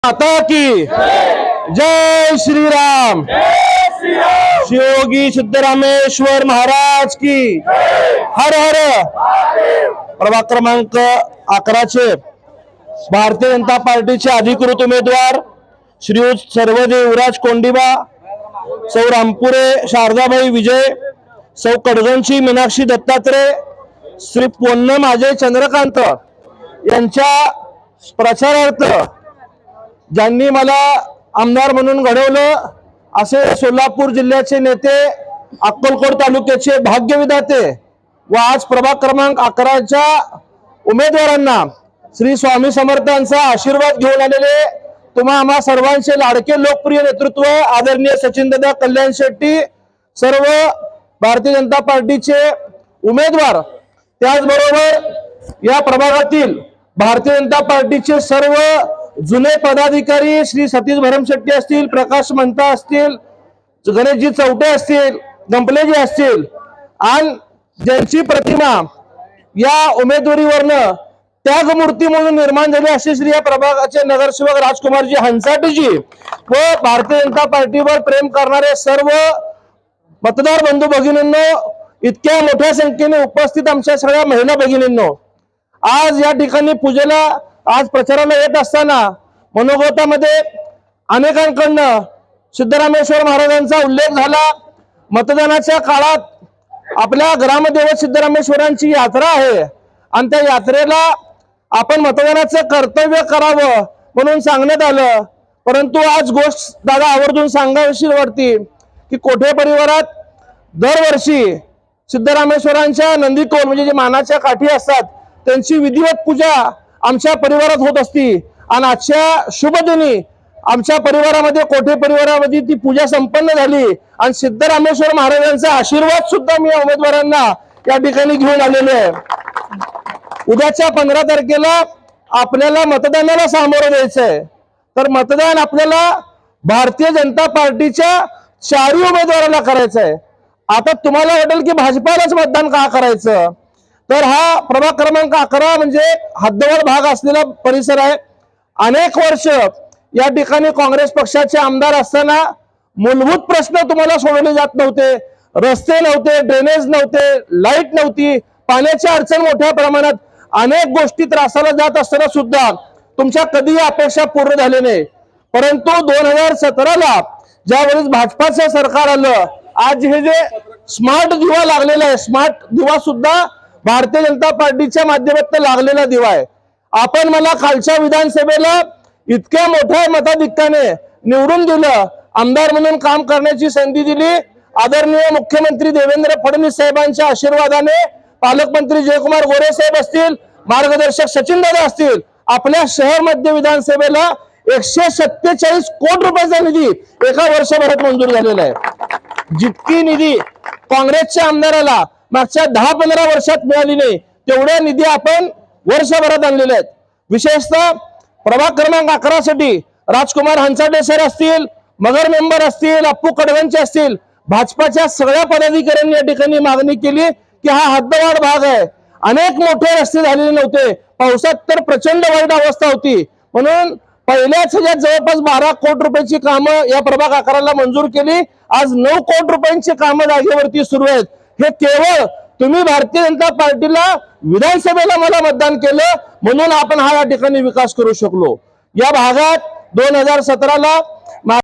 माता की जय श्रीराम। शिवयोगी सिद्धरामेश्वर महाराज की हर हर। प्रभाग क्रमांक 11 भारतीय जनता पार्टीचे अधिकृत उमेदवार श्रीयुत सर्वदेव युवराज कोंडिबा, सौ रामपुरे शारदाबाई विजय, सौ कडगंची मीनाक्षी दत्तात्रय, श्री पोन्नम अजय चंद्रकांत यांच्या प्रचारार्थ ज्यांनी मला आमदार म्हणून घडवलं असे सोलापूर जिल्ह्याचे नेते, अक्कलकोट तालुक्याचे भाग्यविधाते व आज प्रभाग क्रमांक 11च्या उमेदवारांना श्री स्वामी समर्थांचा आशीर्वाद घेऊन आलेले तुम्हा आम्हा सर्वांचे लाडके लोकप्रिय नेतृत्व आदरणीय सचिनदादा कल्याण शेट्टी, सर्व भारतीय जनता पार्टीचे उमेदवार, त्याचबरोबर या प्रभागातील भारतीय जनता पार्टीचे सर्व जुने पदाधिकारी श्री सतीश भरमशेट्टी असतील, प्रकाश मंता असतील, गणेशजी चौटे असतील, गंपलेजी असतील आणि ज्यांची प्रतिमा या उमेदवारीवरनं त्यागमूर्ती म्हणून निर्माण झाली असे श्री या प्रभागाचे नगरसेवक राजकुमारजी हंसाटेजी व भारतीय जनता पार्टीवर प्रेम करणारे सर्व मतदार बंधू भगिनींनो, इतक्या मोठ्या संख्येने उपस्थित आमच्या सगळ्या महिला भगिनींनो, आज या ठिकाणी पूजेला आज प्रचाराला येत असताना मनोगतामध्ये अनेकांकडनं सिद्धरामेश्वर महाराजांचा उल्लेख झाला। मतदानाच्या काळात आपल्या ग्रामदेवत सिद्धरामेश्वरांची यात्रा आहे आणि त्या यात्रेला आपण मतदानाचं कर्तव्य करावं म्हणून सांगण्यात आलं, परंतु आज गोष्ट दादा आवर्जून सांगावीशी वाटते की कोठे परिवारात दरवर्षी सिद्धरामेश्वरांच्या नंदीकोल म्हणजे जे मानाच्या काठी असतात त्यांची विधिवत पूजा आमच्या परिवारात होत असती आणि आजच्या शुभ दिनी आमच्या परिवारामध्ये कोठे परिवारामध्ये ती पूजा संपन्न झाली आणि सिद्धरामेश्वर महाराजांचा आशीर्वाद सुद्धा मी या उमेदवारांना या ठिकाणी घेऊन आलेलो आहे। उद्याच्या 15 तारखेला आपल्याला मतदानाला सामोरं द्यायचंय, तर मतदान आपल्याला भारतीय जनता पार्टीच्या 4 उमेदवारांना करायचंय। आता तुम्हाला वाटेल की भाजपालाच मतदान का करायचं, तर हा प्रभाग क्रमांक 11 म्हणजे हद्दवर भाग असलेला परिसर आहे। अनेक वर्ष या ठिकाणी काँग्रेस पक्षाचे आमदार असताना मूलभूत प्रश्न तुम्हाला सोडवले जात नव्हते, रस्ते नव्हते, ड्रेनेज नव्हते, लाईट नव्हती, पाण्याची अडचण मोठ्या प्रमाणात, अनेक गोष्टी त्रासाला जात असताना सुद्धा तुमच्या कधीही अपेक्षा पूर्ण झाली नाही। परंतु 2017ला ज्यावेळेस भाजपाचं सरकार आलं, आज हे जे स्मार्ट दिवा लागलेला आहे, स्मार्ट दिवा सुद्धा भारतीय जनता पार्टीच्या माध्यमातून लागलेला दिवा आहे। आपण मला कालच्या विधानसभेला इतक्या मोठ्या मताधिक्याने निवडून दिलं, आमदार म्हणून काम करण्याची संधी दिली। आदरणीय मुख्यमंत्री देवेंद्र फडणवीस साहेबांच्या आशीर्वादाने पालकमंत्री जयकुमार गोरे साहेब असतील, मार्गदर्शक सचिनदादा असतील, आपल्या शहर मध्य विधानसभेला 147 कोटी रुपयाचा निधी एका वर्षभरात मंजूर झालेला आहे। जितकी निधी काँग्रेसच्या आमदाराला मागच्या 10-15 वर्षात मिळाली नाही तेवढ्या निधी आपण वर्षभरात आणलेल्या आहेत। विशेषतः प्रभाग क्रमांक 11 साठी राजकुमार हंसाटे सर असतील, मगर मेंबर असतील, अप्पू कडवंचे असतील, भाजपाच्या सगळ्या पदाधिकाऱ्यांनी या ठिकाणी मागणी केली की हा हद्दवाढ भाग आहे, अनेक मोठे रस्ते झालेले नव्हते, पावसात तर प्रचंड वाईट अवस्था होती, म्हणून पहिल्याच ह्याच्यात जवळपास 12 कोटी रुपयाची कामं या प्रभाग 11ला मंजूर केली। आज 9 कोटी रुपयांची कामं जागेवरती सुरू आहेत। हे केवळ तुम्ही भारतीय जनता पार्टीला विधानसभेला मला मतदान केलं म्हणून आपण हा या ठिकाणी विकास करू शकलो। या भागात 2017ला